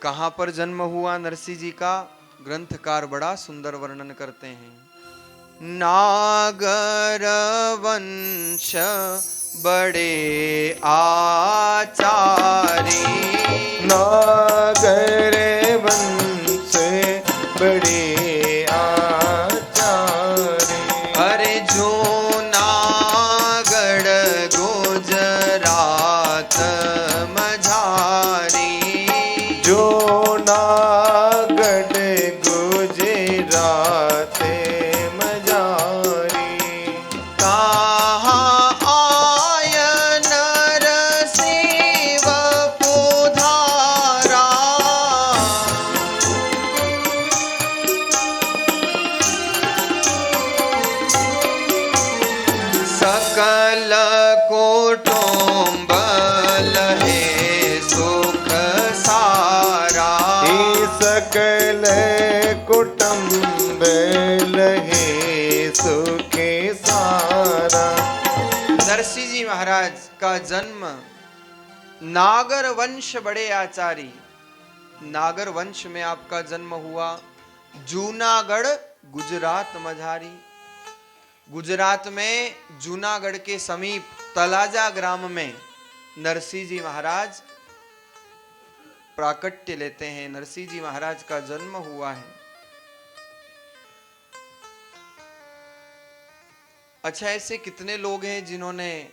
कहां पर जन्म हुआ नरसिंह जी का, ग्रंथकार बड़ा सुंदर वर्णन करते हैं। नागर वंश बड़े आचारी, नागर वंश बड़े आचारी। अरे जूनागढ़ गुजरात मझारी, जूनागढ़ गुजरात मझारी। कहाँ आय नरसिंह पुधारा, सकल कुटुंब लहे सुख सारा, सकल कुटुंब लहे सुख सारा। नरसिंह जी महाराज का जन्म नागर वंश बड़े आचारी, नागर वंश में आपका जन्म हुआ। जूनागढ़ गुजरात मझारी, गुजरात में जूनागढ़ के समीप तलाजा ग्राम में नरसिंह जी महाराज प्राकट्य लेते हैं। नरसिंह जी महाराज का जन्म हुआ है। अच्छा, ऐसे कितने लोग हैं जिन्होंने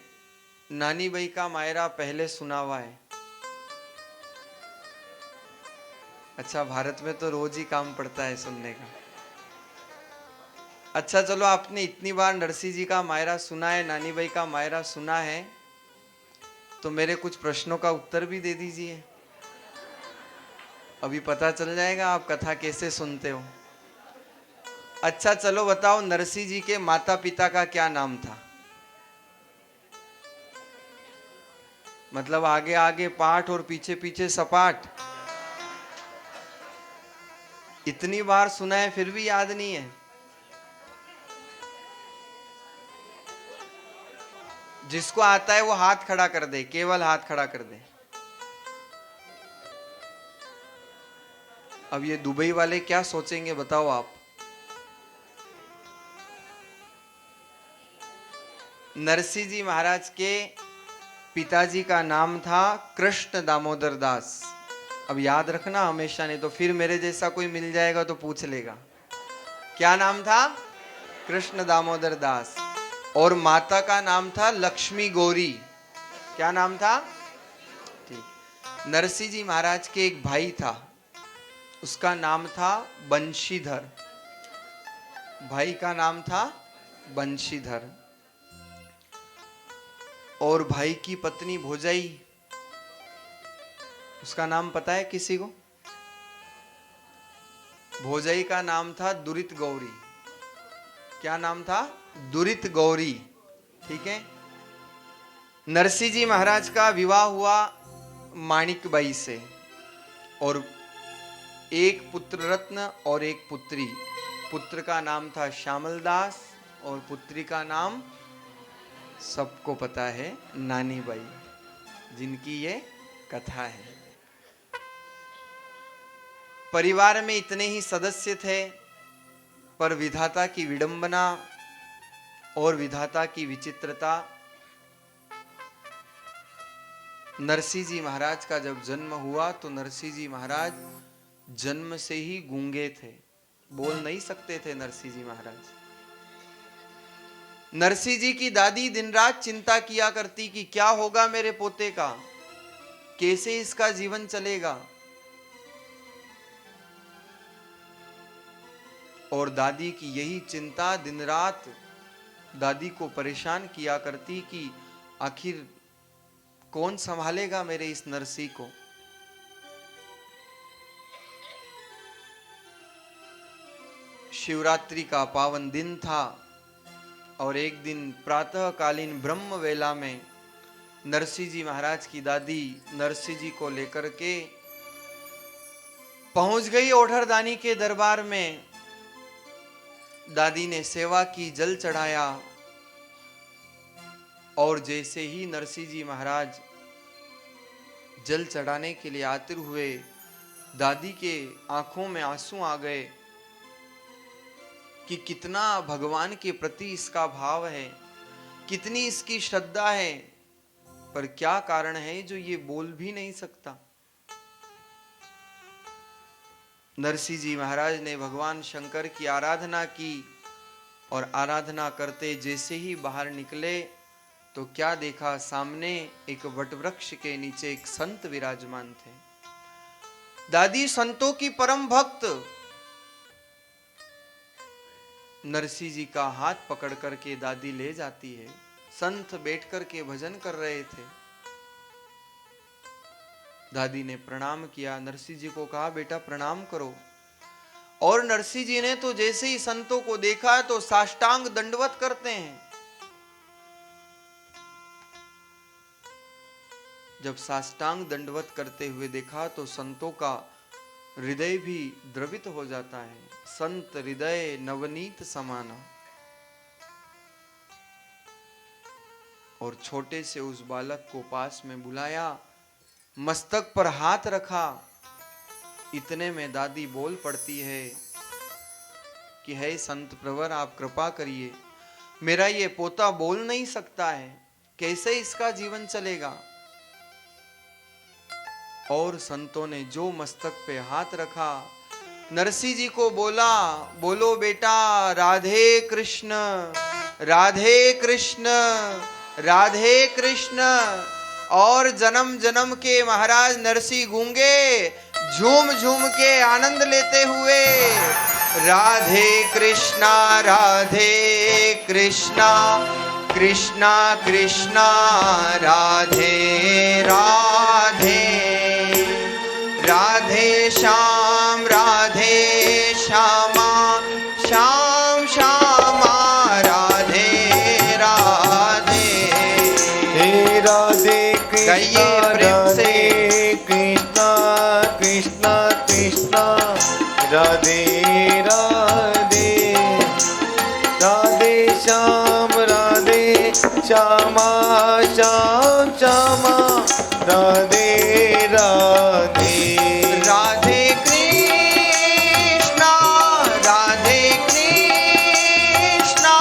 नानी बाई का मायरा पहले सुना हुआ है? अच्छा, भारत में तो रोज ही काम पड़ता है सुनने का। अच्छा चलो, आपने इतनी बार नरसिंह जी का मायरा सुना है, नानी बाई का मायरा सुना है, तो मेरे कुछ प्रश्नों का उत्तर भी दे दीजिए। अभी पता चल जाएगा आप कथा कैसे सुनते हो। अच्छा चलो बताओ, नरसिंह जी के माता पिता का क्या नाम था? मतलब आगे आगे पाठ और पीछे पीछे सपाट। इतनी बार सुना है फिर भी याद नहीं है। जिसको आता है वो हाथ खड़ा कर दे, केवल हाथ खड़ा कर दे। अब ये दुबई वाले क्या सोचेंगे बताओ आप। नरसिंह जी महाराज के पिताजी का नाम था कृष्ण दामोदर दास। अब याद रखना हमेशा, नहीं तो फिर मेरे जैसा कोई मिल जाएगा तो पूछ लेगा। क्या नाम था? कृष्ण दामोदर दास। और माता का नाम था लक्ष्मी गौरी। क्या नाम था? ठीक। नरसिंह जी महाराज के एक भाई था, उसका नाम था बंशीधर। भाई का नाम था बंशीधर। और भाई की पत्नी भोजाई, उसका नाम पता है किसी को? भोजाई का नाम था दुरित गौरी। क्या नाम था? दुरित गौरी। ठीक है। नरसिंह जी महाराज का विवाह हुआ माणिक बाई से, और एक पुत्र रत्न और एक पुत्री। पुत्र का नाम था श्यामल दास और पुत्री का नाम सबको पता है, नानी बाई, जिनकी ये कथा है। परिवार में इतने ही सदस्य थे, पर विधाता की विडंबना और विधाता की विचित्रता, नरसिंह जी महाराज का जब जन्म हुआ तो नरसिंह जी महाराज जन्म से ही गूंगे थे, बोल नहीं सकते थे नरसिंह जी महाराज। नरसिंह जी की दादी दिन रात चिंता किया करती कि क्या होगा मेरे पोते का, कैसे इसका जीवन चलेगा। और दादी की यही चिंता दिन रात दादी को परेशान किया करती कि आखिर कौन संभालेगा मेरे इस नरसिंह को। शिवरात्रि का पावन दिन था और एक दिन प्रातःकालीन ब्रह्म वेला में नरसिंह जी महाराज की दादी नरसिंह जी को लेकर के पहुंच गई ओढ़रदानी के दरबार में। दादी ने सेवा की, जल चढ़ाया, और जैसे ही नरसिंह जी महाराज जल चढ़ाने के लिए आतुर हुए, दादी के आंखों में आंसू आ गए कि कितना भगवान के प्रति इसका भाव है, कितनी इसकी श्रद्धा है, पर क्या कारण है जो ये बोल भी नहीं सकता। नरसिंह जी महाराज ने भगवान शंकर की आराधना की और आराधना करते जैसे ही बाहर निकले तो क्या देखा, सामने एक वटवृक्ष के नीचे एक संत विराजमान थे। दादी संतों की परम भक्त, नरसिंह जी का हाथ पकड़ करके दादी ले जाती है। संत बैठ करके भजन कर रहे थे। दादी ने प्रणाम किया, नरसिंह जी को कहा बेटा प्रणाम करो। और नरसिंह जी ने तो जैसे ही संतों को देखा तो साष्टांग दंडवत करते हैं। जब साष्टांग दंडवत करते हुए देखा तो संतों का हृदय भी द्रवित हो जाता है। संत हृदय नवनीत समाना। और छोटे से उस बालक को पास में बुलाया, मस्तक पर हाथ रखा। इतने में दादी बोल पड़ती है कि हे संत प्रवर आप कृपा करिए, मेरा ये पोता बोल नहीं सकता है, कैसे इसका जीवन चलेगा। और संतों ने जो मस्तक पे हाथ रखा, नरसिंह जी को बोला, बोलो बेटा राधे कृष्ण राधे कृष्ण राधे कृष्ण। और जन्म जन्म के महाराज नरसिंह गूंगे झूम झूम के आनंद लेते हुए राधे कृष्णा कृष्णा कृष्णा राधे राधे राधे श्याम श्यामा श्याम श्यामा राधे राधे। हे राधे कृष्णा राधे कृष्णा कृष्णा कृष्णा राधे राधे राधे श्याम श्यामा श्याम श्यामा राधे राधे राधे कृष्णा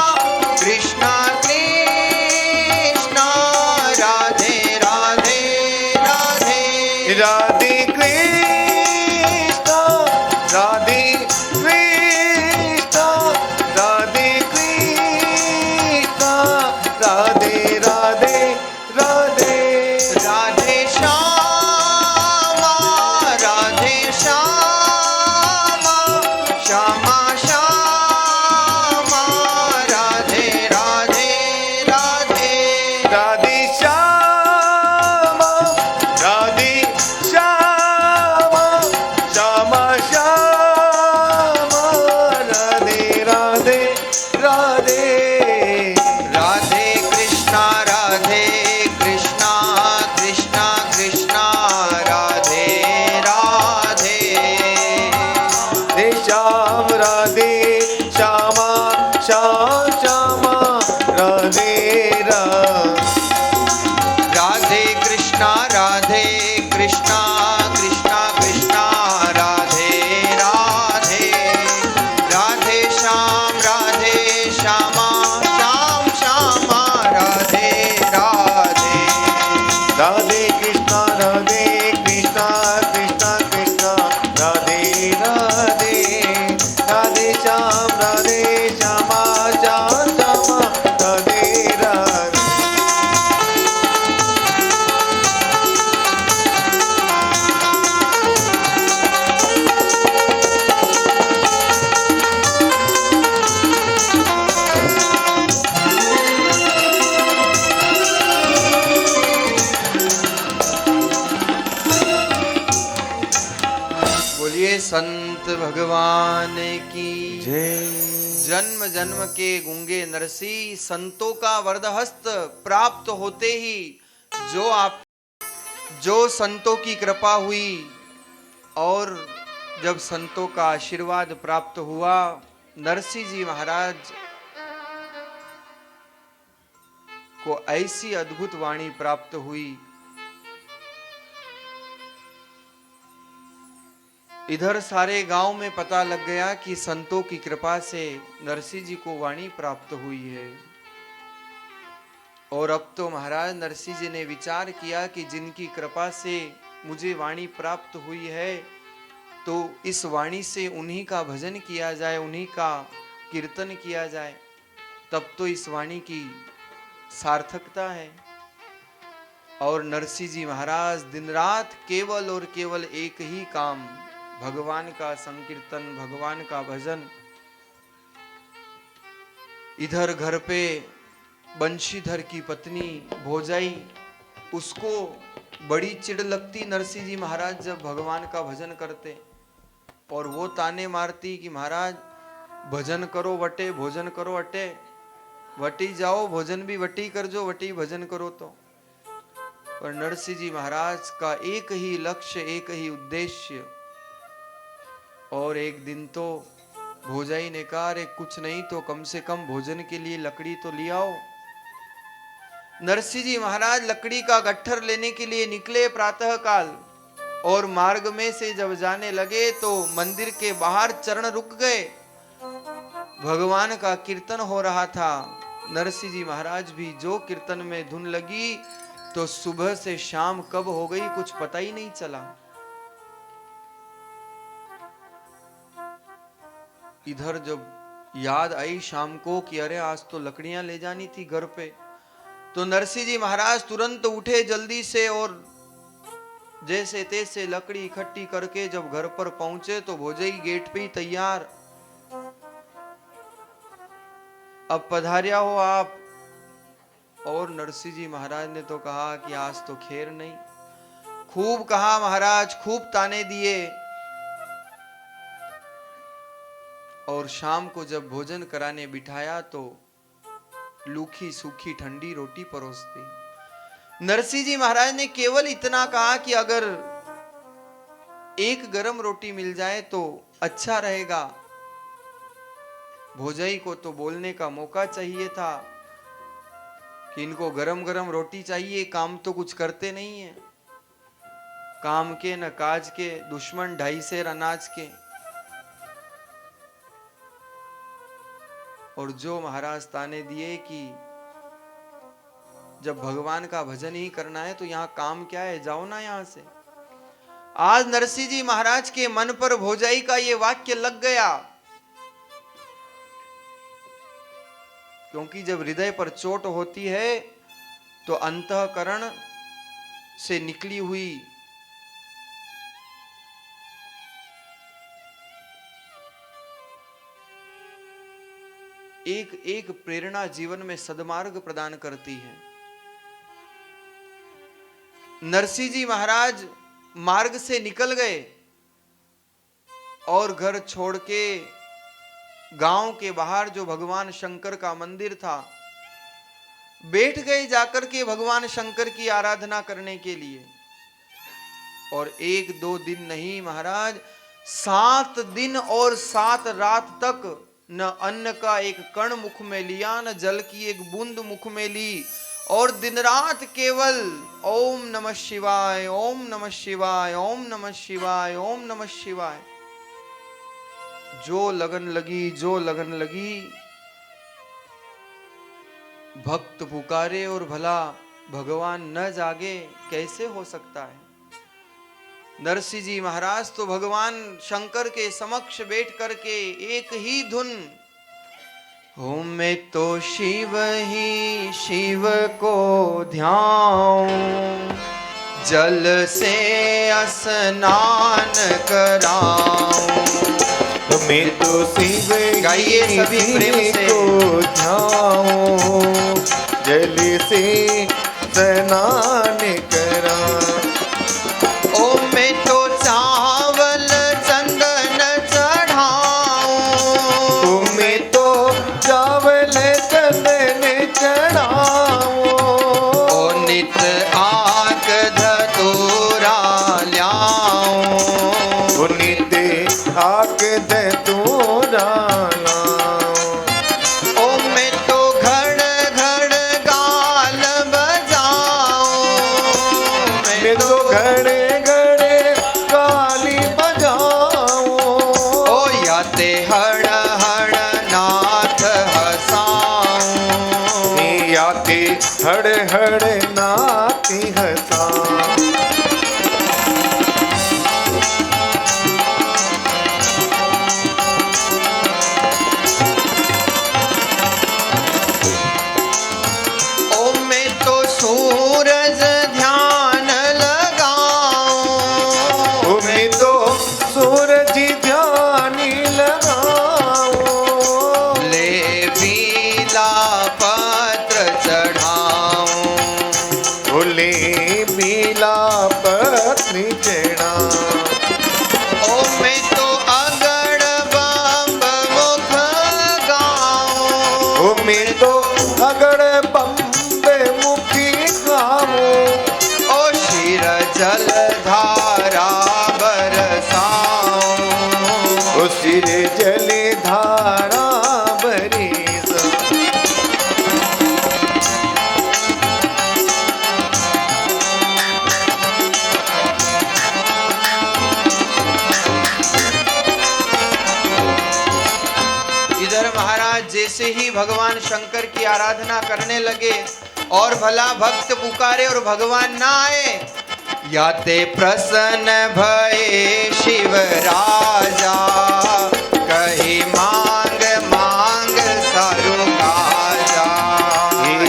कृष्णा कृष्णा राधे राधे राधे राधे कृष्णा राधे कृष्णा राधे कृष्णा राधे राधे राधे राधे श्यामा श्यामा श्यामा राधे राधे राधे राधे श्यामा राधे श्यामा श्यामा श्यामा राधे राधे राधे राधे कृष्णा कृष्णा कृष्णा राधे राधे हे श्याम राधे श्यामा श्याम श्यामा राधे राधे कृष्णा कृष्णा कृष्णा राधे राधे राधे श्यामा श्याम श्यामा राधे राधे राधे कृष्णा कृष्णा कृष्णा राधे राधे राधे श्याम श्यामा श्याम श्यामा राधे राधे। बोलिए संत भगवान की जय। जन्म जन्म के गूंगे नरसिंह संतों का वरदहस्त प्राप्त होते ही जो संतों की कृपा हुई और जब संतों का आशीर्वाद प्राप्त हुआ, नरसिंह जी महाराज को ऐसी अद्भुत वाणी प्राप्त हुई इधर सारे गांव में पता लग गया कि संतों की कृपा से नरसिंह जी को वाणी प्राप्त हुई है। और अब तो महाराज नरसिंह जी ने विचार किया कि जिनकी कृपा से मुझे वाणी प्राप्त हुई है, तो इस वाणी से उन्हीं का भजन किया जाए, उन्हीं का कीर्तन किया जाए, तब तो इस वाणी की सार्थकता है। और नरसिंह जी महाराज दिन रात केवल और केवल एक ही काम, भगवान का संकीर्तन, भगवान का भजन। इधर घर पे बंशीधर की पत्नी भोजाई, उसको बड़ी चिढ़ लगती नरसिंह जी महाराज जब भगवान का भजन करते, और वो ताने मारती कि महाराज भजन करो वटे, भोजन करो अटे, वटी जाओ भोजन भी वटी कर जो, वटी भजन करो तो। पर नरसिंह जी महाराज का एक ही लक्ष्य, एक ही उद्देश्य। और एक दिन तो भोजाई ने कहा, अरे कुछ नहीं तो कम से कम भोजन के लिए लकड़ी तो ले आओ। नरसिंह जी महाराज लकड़ी का गट्ठर लेने के लिए निकले प्रातः काल, और मार्ग में से जब जाने लगे तो मंदिर के बाहर चरण रुक गए। भगवान का कीर्तन हो रहा था। नरसिंह जी महाराज भी जो कीर्तन में धुन लगी तो सुबह से शाम कब हो गई कुछ पता ही नहीं चला। इधर जब याद आई शाम को कि अरे आज तो लकड़ियां ले जानी थी घर पे, तो नरसिंह जी महाराज तुरंत उठे जल्दी से, और जैसे तैसे लकड़ी इकट्ठी करके जब घर पर पहुंचे तो भोजाई गेट पे ही तैयार, अब पधारिया हो आप। और नरसिंह जी महाराज ने तो कहा कि आज तो खैर नहीं। खूब कहा महाराज, खूब ताने दिए। और शाम को जब भोजन कराने बिठाया तो लूखी सूखी ठंडी रोटी परोसती। नरसिंह जी महाराज ने केवल इतना कहा कि अगर एक गरम रोटी मिल जाए तो अच्छा रहेगा। भोजाई को तो बोलने का मौका चाहिए था कि इनको गरम गरम रोटी चाहिए, काम तो कुछ करते नहीं है, काम के न काज के, दुश्मन 2.5 सेर अनाज के। और जो महाराज ताने दिए कि जब भगवान का भजन ही करना है तो यहाँ काम क्या है, जाओ ना यहाँ से। आज नरसिंह जी महाराज के मन पर भोजाई का ये वाक्य लग गया, क्योंकि जब हृदय पर चोट होती है तो अंतःकरण से निकली हुई एक एक प्रेरणा जीवन में सद्मार्ग प्रदान करती है। नरसिंह जी महाराज मार्ग से निकल गए और घर छोड़ के गांव के बाहर जो भगवान शंकर का मंदिर था, बैठ गए जाकर के भगवान शंकर की आराधना करने के लिए। और 1-2 दिन नहीं महाराज, 7 दिन और 7 रात तक न अन्न का एक कण मुख में लिया, न जल की एक बूंद मुख में ली, और दिन रात केवल ओम नमः शिवाय, ओम नमः शिवाय, ओम नमः शिवाय, ओम नमः शिवाय। जो लगन लगी, जो लगन लगी। भक्त पुकारे और भला भगवान न जागे, कैसे हो सकता है। नरसिंह जी महाराज तो भगवान शंकर के समक्ष बैठ करके एक ही धुन, हो मैं तो शिव ही शिव को ध्याऊं, जल से स्नान कराऊं। मैं तो शिव गाइए सभी प्रेम से। को ध्याऊं, जल से स्नान कराऊं। ओ मैं तो चावल चंदन चढ़ाऊं, ओ मैं तो चावल चंदन चढ़ाऊं। ओ नित आक धतूरा ल्याऊं, ओ नित आक धतूरा ल्याऊं। ओ मैं तो घड़ घड़ गाल बजाऊं, मैं तो घड़े घड़े गाली बजाऊं। गणनाति हसा। सूरज ध्यान लगाओ, मैं तो सूरज ध्यान लगाओ। ले बीला पत्र चढ़ाओ, ले बीला पत्र चढ़ाओ। ओ मैं तो अगड़ बम्ब मुख गाओ, ओ मैं तो अगड़ बम्ब मुखी गाओ। ओ शिर जल धारा बरसाओ, ओ सिर जल धारा बरसा। इधर महाराज जैसे ही भगवान शंकर की आराधना करने लगे और भला भक्त पुकारे और भगवान ना आए, याते प्रसन्न भये शिव राजा, कही मांग मांग सारु काजा।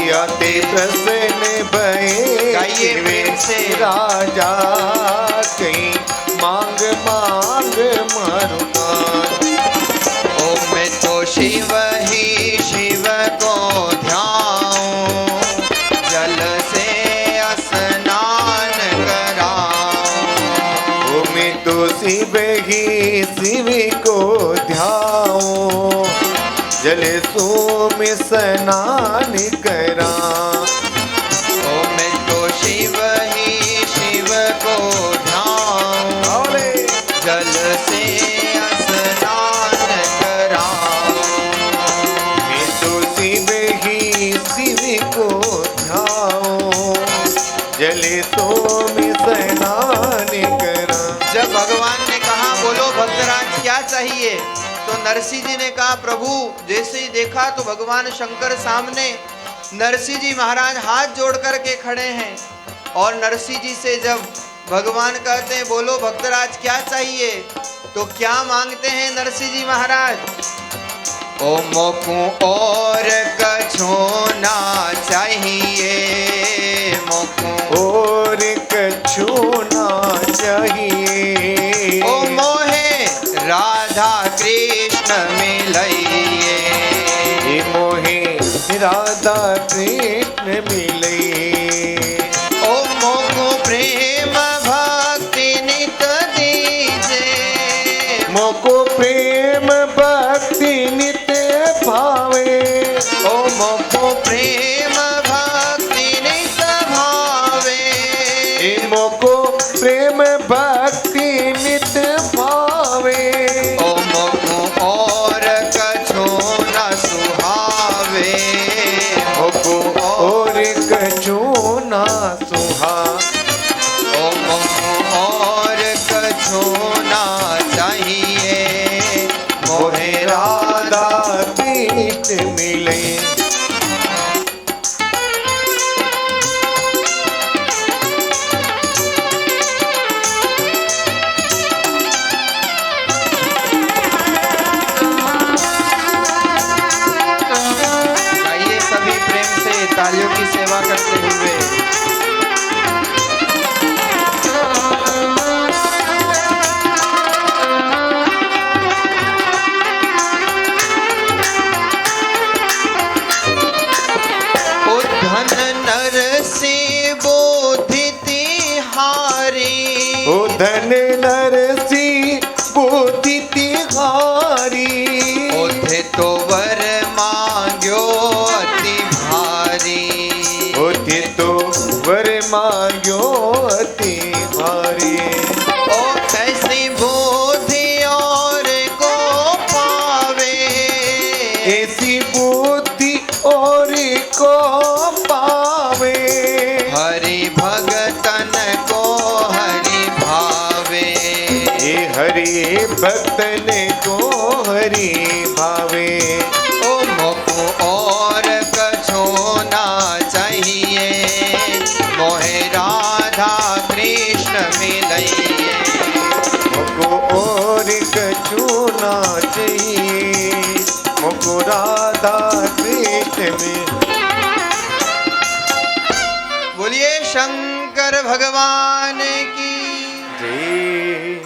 याते प्रसन्न भये गाइए प्रेम से। राजा, कहीं मांग मांग मारुका। ओ मैं तो शिव ही शिव को ध्याऊं, जल से स्नान कराऊं। ओ मैं तो शिव ही शिव को ध्याऊं, जल सोम स्नान करा। ओ मैं तो शिव ही शिव को ध्याऊं, जल से स्नान कराऊं। मैं तो शिव ही शिव को ध्याऊं, जल सोम स्नान करा। जब भगवान ने कहा बोलो भक्तराज क्या चाहिए, तो नरसिंह जी ने कहा प्रभु, जैसे ही देखा तो भगवान शंकर सामने, नरसिंह जी महाराज हाथ जोड़ करके खड़े हैं। और नरसिंह जी से जब भगवान कहते हैं बोलो भक्तराज क्या चाहिए, तो क्या मांगते हैं नरसिंह जी महाराज? ओ मोकू और कछु ना चाहिए, मोकू और कछु ना चाहिए। ओ मोहे राधा कृष्ण मिलइए, हे मोहे राधा कृष्ण मिले। ओ मोको प्रेम भक्ति नित दीजे, मोको प्रेम भक्ति नित भावे। ओ मोको प्रेम भक्ति नित भावे, हे मोको प्रेम भक्ति नित भावे। ओ मोको और कछु न सुहावे, मोको और कछु ना सुहा। ओ मोको और कछु ना चाहिए, मोहे राधा कृष्ण मिले। आइए सभी प्रेम से तालियों की सेवा करते हुए। ओ धन नर से बोधि तिहारी, ओ धन नरसी बुद्धि तिहारी। ओथे तो वर मांग्यो अति भारी, ओथे तो वर मांग्यो अति भारी। ओ कैसी बोधि और को पावे, ऐसी बुद्धि और को पावे। हरि भगतन को हरि भावे, ये हरि भक्तन को हरि भावे। ओ मोको और कछु ना चाहिए, चाहिए। मुझको और कछु ना चाहिए, मुझको राधा कृष्ण में। बोलिए शंकर भगवान की। जय।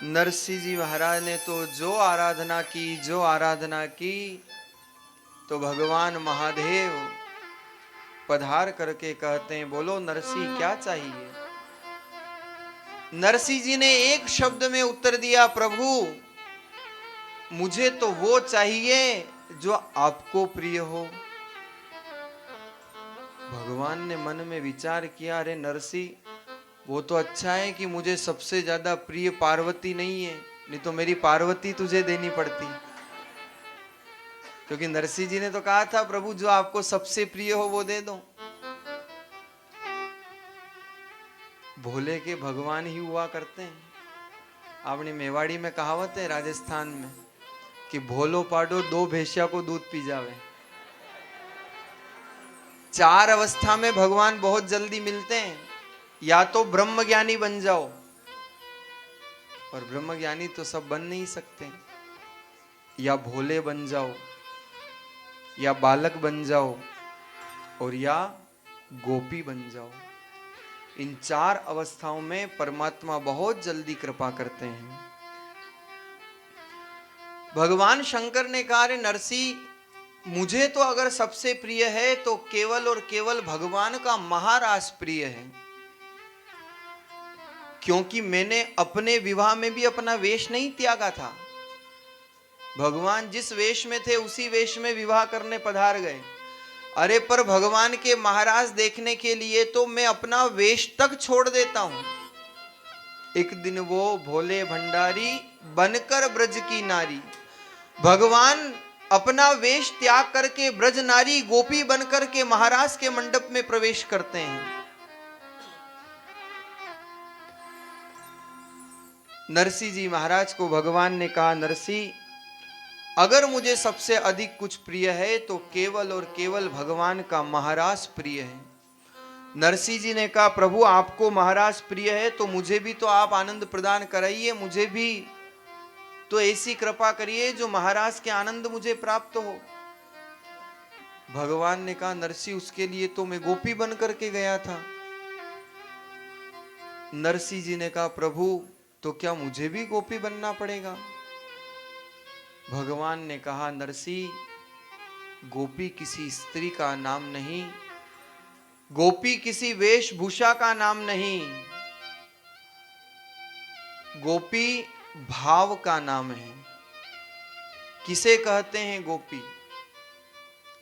नरसिंह जी महाराज ने तो जो आराधना की, तो भगवान महादेव पधार करके कहते हैं, बोलो नरसिंह क्या चाहिए। नरसिंह जी ने एक शब्द में उत्तर दिया, प्रभु मुझे तो वो चाहिए जो आपको प्रिय हो। भगवान ने मन में विचार किया, अरे नरसिंह वो तो अच्छा है कि मुझे सबसे ज्यादा प्रिय पार्वती नहीं है, नहीं तो मेरी पार्वती तुझे देनी पड़ती। क्योंकि नरसिंह जी ने तो कहा था, प्रभु जो आपको सबसे प्रिय हो वो दे दो। भोले के भगवान ही हुआ करते हैं। आपने मेवाड़ी में कहावत है राजस्थान में कि भोलो पाडो दो भैंसिया को दूध पी जावे। 4 अवस्था में भगवान बहुत जल्दी मिलते हैं। या तो ब्रह्म ज्ञानी बन जाओ, और ब्रह्म ज्ञानी तो सब बन नहीं सकते, या भोले बन जाओ, या बालक बन जाओ, और या गोपी बन जाओ। इन 4 अवस्थाओं में परमात्मा बहुत जल्दी कृपा करते हैं। भगवान शंकर ने कहा, रे नरसिंह मुझे तो अगर सबसे प्रिय है तो केवल और केवल भगवान का महारास प्रिय है। क्योंकि मैंने अपने विवाह में भी अपना वेश नहीं त्यागा था। भगवान जिस वेश में थे उसी वेश में विवाह करने पधार गए। अरे पर भगवान के महाराज देखने के लिए तो मैं अपना वेश तक छोड़ देता हूं। एक दिन वो भोले भंडारी बनकर ब्रज की नारी, भगवान अपना वेश त्याग करके ब्रज नारी गोपी बनकर के महाराज के मंडप में प्रवेश करते हैं। नरसिंह जी महाराज को भगवान ने कहा, नरसिंह अगर मुझे सबसे अधिक कुछ प्रिय है तो केवल और केवल भगवान का महाराज प्रिय है। नरसिंह जी ने कहा, प्रभु आपको महाराज प्रिय है तो मुझे भी तो आप आनंद प्रदान कराइए, मुझे भी तो ऐसी कृपा करिए जो महाराज के आनंद मुझे प्राप्त हो। भगवान ने कहा, नरसिंह उसके लिए तो मैं गोपी बन करके गया था। नरसिंह जी ने कहा, प्रभु तो क्या मुझे भी गोपी बनना पड़ेगा। भगवान ने कहा, नरसिंह गोपी किसी स्त्री का नाम नहीं, गोपी किसी वेशभूषा का नाम नहीं, गोपी भाव का नाम है। किसे कहते हैं गोपी?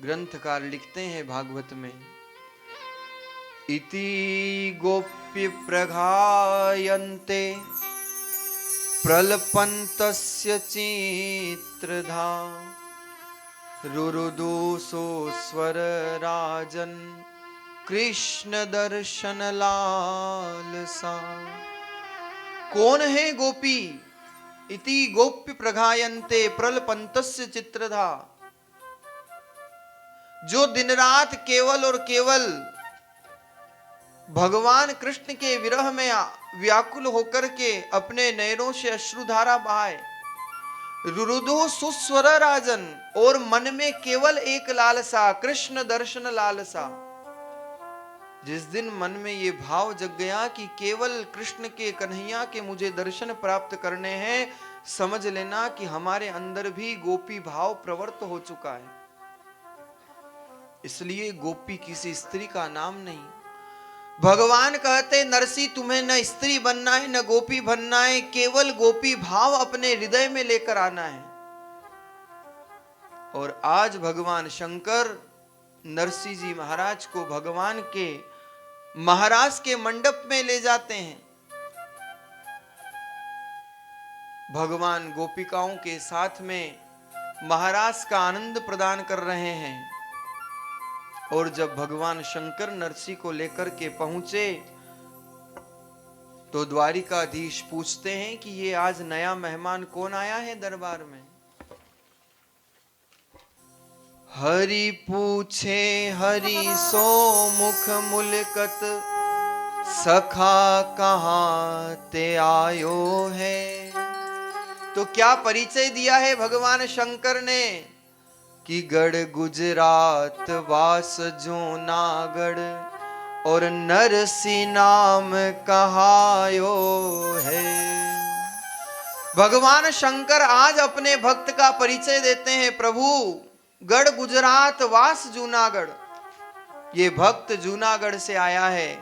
ग्रंथकार लिखते हैं भागवत में, इति गोप्य प्रघायन्ते प्रलपन्तस्य चित्रधा रुरुदुसो स्वर राजन कृष्ण दर्शन लालसा। कौन है गोपी? इति गोप्य प्रघायन्ते प्रलपन्तस्य चित्रधा, जो दिन रात केवल और केवल भगवान कृष्ण के विरह में व्याकुल होकर के अपने नयनों से अश्रुधारा बहाए। रुरुदो सुस्वर राजन, और मन में केवल एक लालसा, कृष्ण दर्शन लालसा। जिस दिन मन में ये भाव जग गया कि केवल कृष्ण के, कन्हैया के मुझे दर्शन प्राप्त करने हैं, समझ लेना कि हमारे अंदर भी गोपी भाव प्रवृत्त हो चुका है। इसलिए गोपी किसी स्त्री का नाम नहीं। भगवान कहते, नरसिंह तुम्हें न स्त्री बनना है न गोपी बनना है, केवल गोपी भाव अपने हृदय में लेकर आना है। और आज भगवान शंकर नरसिंह जी महाराज को भगवान के महाराज के मंडप में ले जाते हैं। भगवान गोपिकाओं के साथ में महाराज का आनंद प्रदान कर रहे हैं। और जब भगवान शंकर नरसिंह को लेकर के पहुंचे तो द्वारिकाधीश पूछते हैं कि ये आज नया मेहमान कौन आया है दरबार में। हरि पूछे हरि सो मुख मुलकत सखा कहाँ ते आयो है। तो क्या परिचय दिया है भगवान शंकर ने कि गढ़ गुजरात वास जूनागढ़ और नरसी नाम कहायो है। भगवान शंकर आज अपने भक्त का परिचय देते हैं। प्रभु गढ़ गुजरात वास जूनागढ़, ये भक्त जूनागढ़ से आया है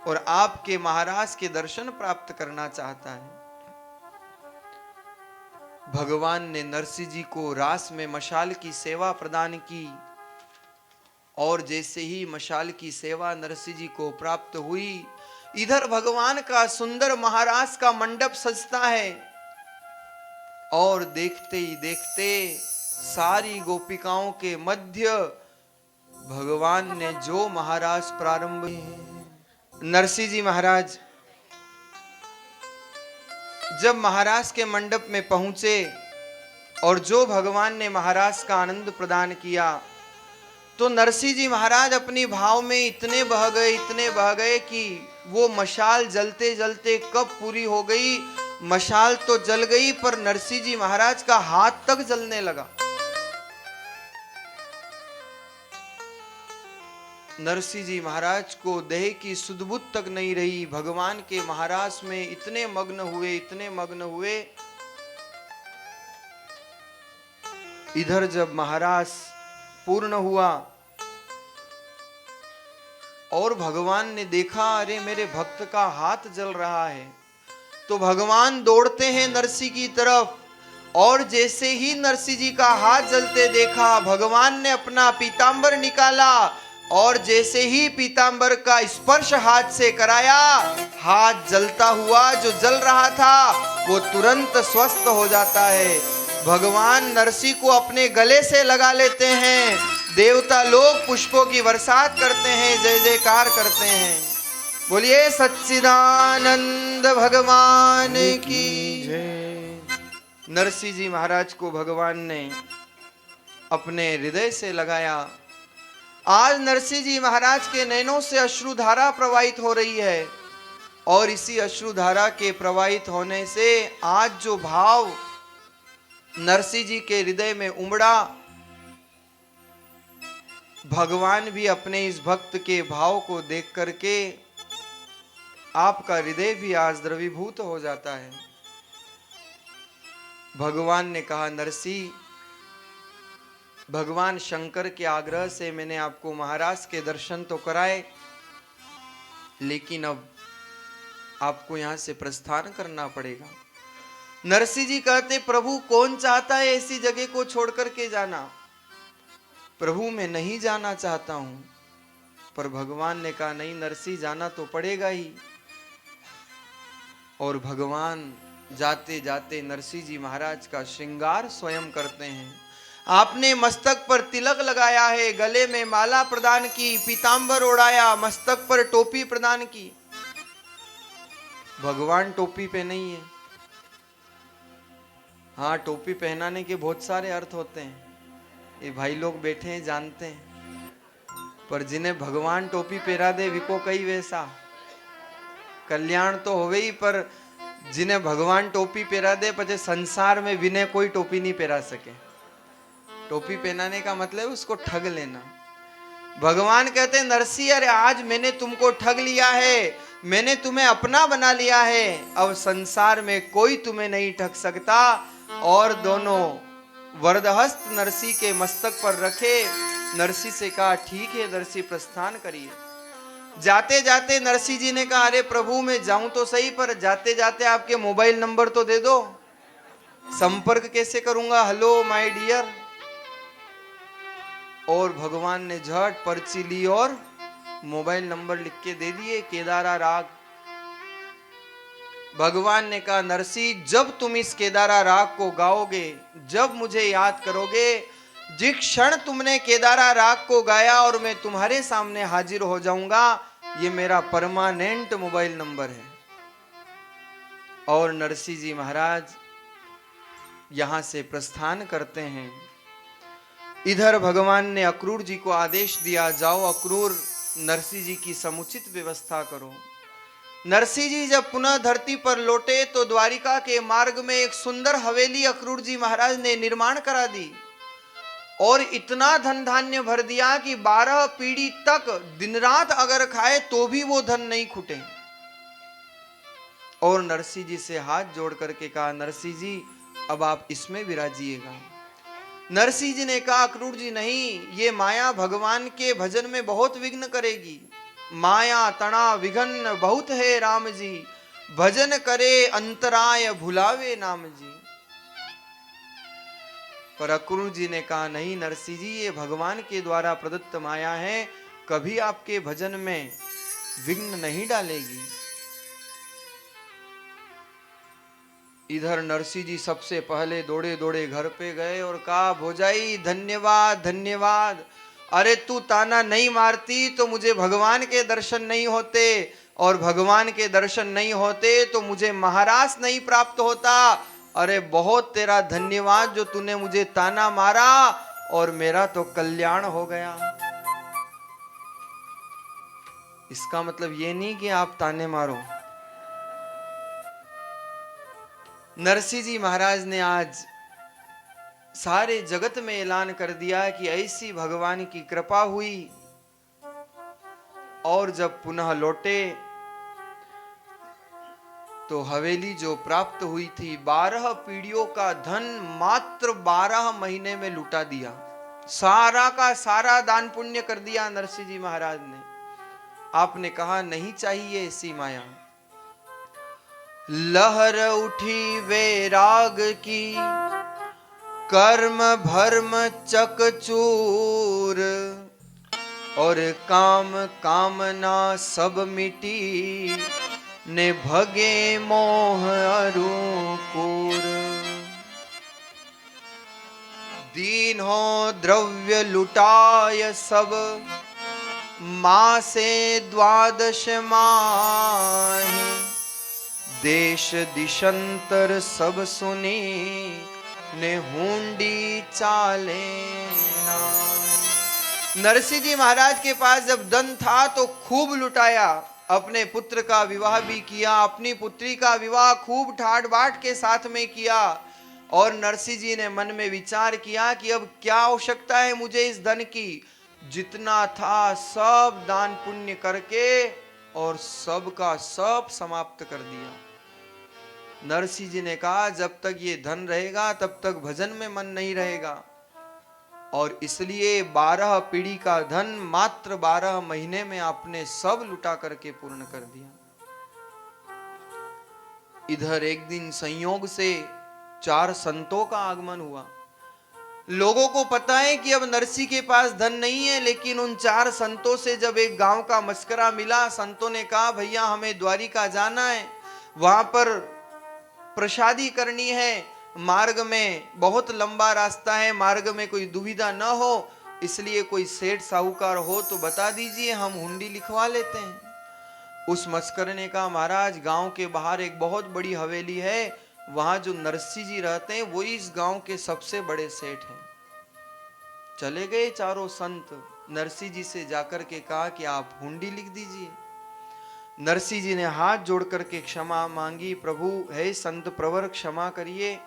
और आपके महाराज के दर्शन प्राप्त करना चाहता है। भगवान ने नरसिंह जी को रास में मशाल की सेवा प्रदान की और जैसे ही मशाल की सेवा नरसिंह जी को प्राप्त हुई, इधर भगवान का सुंदर महाराज का मंडप सजता है और देखते ही देखते सारी गोपिकाओं के मध्य भगवान ने जो महाराज प्रारंभ, नरसिंह जी महाराज जब महाराज के मंडप में पहुंचे और जो भगवान ने महाराज का आनंद प्रदान किया, तो नरसिंह जी महाराज अपनी भाव में इतने बह गए कि वो मशाल जलते जलते कब पूरी हो गई। मशाल तो जल गई पर नरसिंह जी महाराज का हाथ तक जलने लगा। नरसिंह जी महाराज को देह की सुधबुद्ध तक नहीं रही। भगवान के महाराज में इतने मग्न हुए। इधर जब महाराज पूर्ण हुआ और भगवान ने देखा अरे मेरे भक्त का हाथ जल रहा है, तो भगवान दौड़ते हैं नरसिंह की तरफ और जैसे ही नरसिंह जी का हाथ जलते देखा, भगवान ने अपना पीतांबर निकाला और जैसे ही पीतांबर का स्पर्श हाथ से कराया, हाथ जलता हुआ जो जल रहा था वो तुरंत स्वस्थ हो जाता है। भगवान नरसिंह को अपने गले से लगा लेते हैं। देवता लोग पुष्पों की बरसात करते हैं, जय जयकार करते हैं। बोलिए सच्चिदानंद भगवान की जय। नरसिंह जी महाराज को भगवान ने अपने हृदय से लगाया। आज नरसिंह जी महाराज के नैनों से अश्रुधारा प्रवाहित हो रही है और इसी अश्रुधारा के प्रवाहित होने से आज जो भाव नरसिंह जी के हृदय में उमड़ा, भगवान भी अपने इस भक्त के भाव को देख करके आपका हृदय भी आज द्रवीभूत हो जाता है। भगवान ने कहा नरसिंह, भगवान शंकर के आग्रह से मैंने आपको महाराज के दर्शन तो कराए, लेकिन अब आपको यहां से प्रस्थान करना पड़ेगा। नरसिंह जी कहते प्रभु कौन चाहता है ऐसी जगह को छोड़ करके जाना। प्रभु मैं नहीं जाना चाहता हूं, पर भगवान ने कहा नहीं नरसिंह जाना तो पड़ेगा ही। और भगवान जाते जाते नरसिंह जी महाराज का श्रृंगार स्वयं करते हैं। आपने मस्तक पर तिलक लगाया है, गले में माला प्रदान की, पीतांबर ओढ़ाया, मस्तक पर टोपी प्रदान की। भगवान टोपी पे नहीं है। हाँ, टोपी पहनाने के बहुत सारे अर्थ होते हैं, ये भाई लोग बैठे हैं जानते हैं, पर जिन्हें भगवान टोपी पहरा दे विको कई वैसा कल्याण तो होवे ही, पर जिन्हें भगवान टोपी पहरा दे पचे संसार में विनय कोई टोपी नहीं पहरा सके। टोपी पहनाने का मतलब उसको ठग लेना। भगवान कहते हैं नरसिंह अरे आज मैंने तुमको ठग लिया है, मैंने तुम्हें अपना बना लिया है, अब संसार में कोई तुम्हें नहीं ठग सकता। और दोनों वरदहस्त नरसिंह के मस्तक पर रखे। नरसिंह से कहा ठीक है नरसिंह प्रस्थान करिए। जाते जाते नरसिंह जी ने कहा अरे प्रभु मैं जाऊं तो सही, पर जाते जाते आपके मोबाइल नंबर तो दे दो, संपर्क कैसे करूंगा, हेलो माय डियर। और भगवान ने झट पर्ची ली और मोबाइल नंबर लिख के दे दिए, केदारा राग। भगवान ने कहा नरसिंह जब तुम इस केदारा राग को गाओगे, जब मुझे याद करोगे, जिस क्षण तुमने केदारा राग को गाया और मैं तुम्हारे सामने हाजिर हो जाऊंगा, ये मेरा परमानेंट मोबाइल नंबर है। और नरसिंह जी महाराज यहां से प्रस्थान करते हैं। इधर भगवान ने अक्रूर जी को आदेश दिया जाओ अक्रूर नरसिंह जी की समुचित व्यवस्था करो। नरसिंह जी जब पुनः धरती पर लौटे तो द्वारिका के मार्ग में एक सुंदर हवेली अक्रूर जी महाराज ने निर्माण करा दी और इतना धन धान्य भर दिया कि 12 पीढ़ी तक दिन रात अगर खाए तो भी वो धन नहीं खुटे। और नरसिंह जी से हाथ जोड़ करके कहा, नरसिंह जी अब आप इसमें विराजिएगा। नरसिंह जी ने कहा, अक्रूर जी नहीं, ये माया भगवान के भजन में बहुत विघ्न करेगी। माया तना विघन बहुत है राम जी, भजन करे अंतराय भुलावे नाम जी। पर अक्रूर जी ने कहा, नहीं नरसिंह जी, ये भगवान के द्वारा प्रदत्त माया है, कभी आपके भजन में विघ्न नहीं डालेगी। इधर नरसिंह जी सबसे पहले दौड़े दौड़े घर पे गए और कहा, भोजाई धन्यवाद धन्यवाद, अरे तू ताना नहीं मारती तो मुझे भगवान के दर्शन नहीं होते, और भगवान के दर्शन नहीं होते तो मुझे महाराज नहीं प्राप्त होता। अरे बहुत तेरा धन्यवाद जो तूने मुझे ताना मारा और मेरा तो कल्याण हो गया। इसका मतलब ये नहीं कि आप ताने मारो। नरसिंह जी महाराज ने आज सारे जगत में ऐलान कर दिया कि ऐसी भगवान की कृपा हुई। और जब पुनः लौटे तो हवेली जो प्राप्त हुई थी, 12 पीढ़ियों का धन मात्र 12 महीने में लुटा दिया। सारा का सारा दान पुण्य कर दिया नरसिंह जी महाराज ने। आपने कहा, नहीं चाहिए ऐसी माया। लहर उठी वैराग की, कर्म भर्म चकचूर, और काम कामना सब मिटी, ने भगे मोह अरूपुर। दीन हो द्रव्य लुटाय सब, मासे द्वादश माही, देश दिशंतर सब सुनी, ने हुंडी चाले ना। नरसिंह जी महाराज के पास जब धन था तो खूब लुटाया, अपने पुत्र का विवाह भी किया, अपनी पुत्री का विवाह खूब ठाट बाट के साथ में किया। और नरसिंह जी ने मन में विचार किया कि अब क्या आवश्यकता है मुझे इस धन की। जितना था सब दान पुण्य करके और सब का सब समाप्त कर दिया। नरसिंह जी ने कहा, जब तक ये धन रहेगा तब तक भजन में मन नहीं रहेगा, और इसलिए 12 पीढ़ी का धन मात्र 12 महीने में आपने सब लुटा करके पूर्ण कर दिया। इधर एक दिन संयोग से 4 संतों का आगमन हुआ। लोगों को पता है कि अब नरसिंह के पास धन नहीं है, लेकिन उन 4 संतों से जब एक गांव का मस्करा मिला, संतों ने कहा, भैया हमें द्वारिका जाना है, वहां पर प्रसादी करनी है, मार्ग में बहुत लंबा रास्ता है, मार्ग में कोई दुविधा न हो, इसलिए कोई सेठ साहूकार हो तो बता दीजिए, हम हुंडी लिखवा लेते हैं। उस मस्कर ने कहा, महाराज गांव के बाहर एक बहुत बड़ी हवेली है, वहां जो नरसिंह जी रहते हैं वही इस गांव के सबसे बड़े सेठ हैं। चले गए चारों संत, नरसिंह जी से जाकर के कहा कि आप हुंडी लिख दीजिए। नरसिंह जी ने हाथ जोड़ करके क्षमा मांगी, प्रभु हे संत प्रवर क्षमा करिए,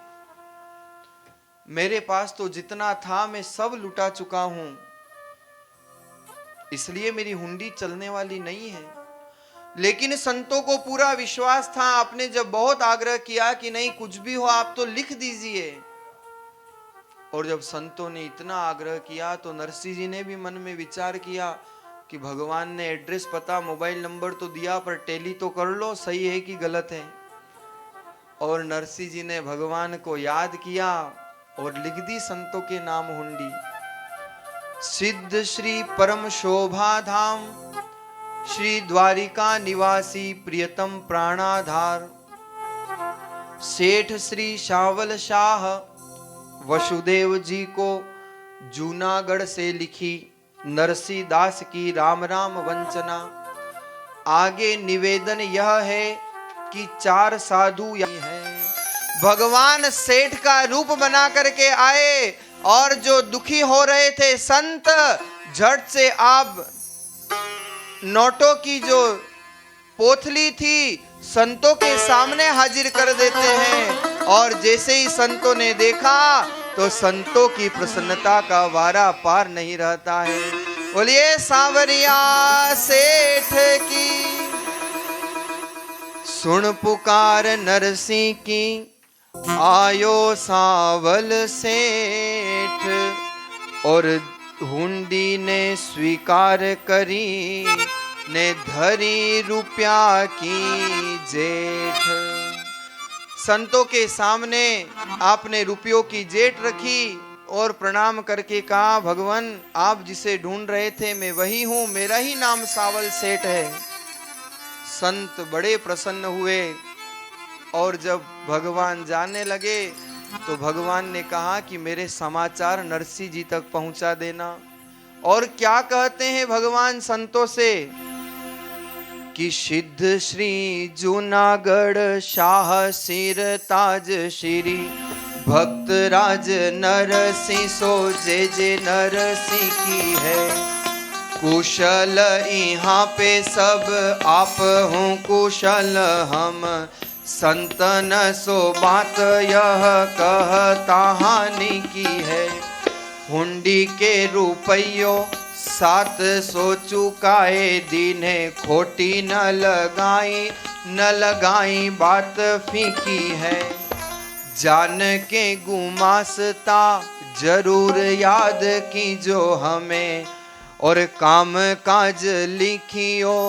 मेरे पास तो जितना था मैं सब लुटा चुका हूं, इसलिए मेरी हुंडी चलने वाली नहीं है। लेकिन संतों को पूरा विश्वास था, आपने जब बहुत आग्रह किया कि नहीं कुछ भी हो आप तो लिख दीजिए, और जब संतों ने इतना आग्रह किया तो नरसिंह जी ने भी मन में विचार किया कि भगवान ने एड्रेस पता मोबाइल नंबर तो दिया, पर टेली तो कर लो, सही है कि गलत है। और नरसिंह जी ने भगवान को याद किया और लिख दी संतों के नाम हुंडी। सिद्ध श्री परम शोभा धाम, श्री द्वारिका निवासी प्रियतम प्राणाधार, सेठ श्री शावल शाह वसुदेव जी को जूनागढ़ से लिखी नरसिंह दास की राम राम वंचना। आगे निवेदन यह है कि 4 साधु है, भगवान सेठ का रूप बना करके आए, और जो दुखी हो रहे थे संत, झट से आप नोटों की जो पोथली थी संतों के सामने हाजिर कर देते हैं, और जैसे ही संतों ने देखा तो संतों की प्रसन्नता का वारा पार नहीं रहता है। बोलिए सांवरिया सेठ की। सुन पुकार नरसिंह की, आयो सांवल सेठ, और हुंडी ने स्वीकार करी, ने धरी रुपया की जेठ। संतों के सामने आपने रुपयों की जेठ रखी और प्रणाम करके कहा, भगवान आप जिसे ढूंढ रहे थे मैं वही हूं, मेरा ही नाम सावल सेठ है। संत बड़े प्रसन्न हुए, और जब भगवान जाने लगे तो भगवान ने कहा कि मेरे समाचार नरसिंह जी तक पहुंचा देना। और क्या कहते हैं भगवान संतों से कि सिद्ध श्री जूनागढ़ शाह सिर ताज श्री भक्त राज नरसिंह सो जे नरसिंह की है। कुशल यहाँ पे सब आप हूँ कुशल हम, संतन सो बात यह कहता हानि की है। हुंडी के रुपयों 700 चुकाए दीने, खोटी न लगाई बात फीकी है। जान के गुमासता जरूर याद की जो हमें, और काम काज लिखियो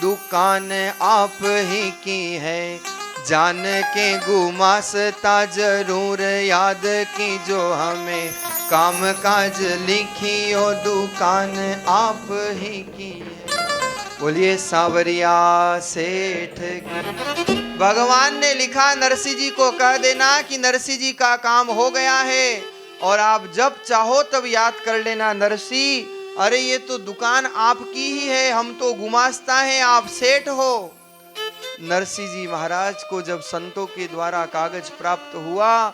दुकान आप ही की है। जान के गुमासता जरूर याद की जो हमें, काम काज लिखियो दुकान आप ही की है। बोलिए सांवरिया सेठ की। भगवान ने लिखा नरसिंह जी को कह देना कि नरसिंह जी का काम हो गया है, और आप जब चाहो तब याद कर लेना नरसिंह, अरे ये तो दुकान आपकी ही है, हम तो गुमास्ता हैं, आप सेठ हो। नरसिंह जी महाराज को जब संतों के द्वारा कागज प्राप्त हुआ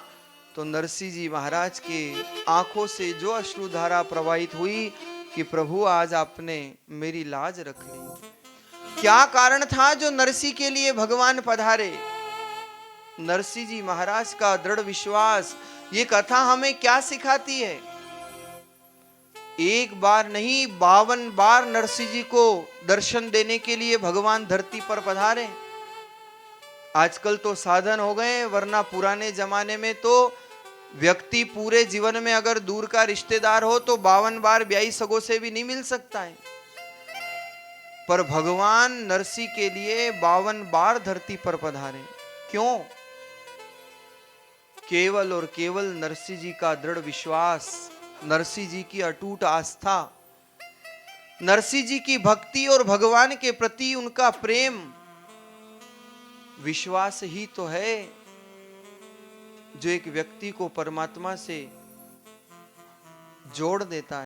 तो नरसिंह जी महाराज के आंखों से जो अश्रुधारा प्रवाहित हुई कि प्रभु आज आपने मेरी लाज रख ली। क्या कारण था जो नरसिंह के लिए भगवान पधारे? नरसिंह जी महाराज का दृढ़ विश्वास। ये कथा हमें क्या सिखाती है? एक बार नहीं 52 बार नरसिंह जी को दर्शन देने के लिए भगवान धरती पर पधारे। आजकल तो साधन हो गए, वरना पुराने जमाने में तो व्यक्ति पूरे जीवन में अगर दूर का रिश्तेदार हो तो 52 बार ब्याही सगों से भी नहीं मिल सकता है। पर भगवान नरसिंह के लिए 52 बार धरती पर पधारे। क्यों? केवल और केवल नरसिंह जी का दृढ़ विश्वास, नरसिंह जी की अटूट आस्था, नरसिंह जी की भक्ति और भगवान के प्रति उनका प्रेम, विश्वास ही तो है जो एक व्यक्ति को परमात्मा से जोड़ देता है।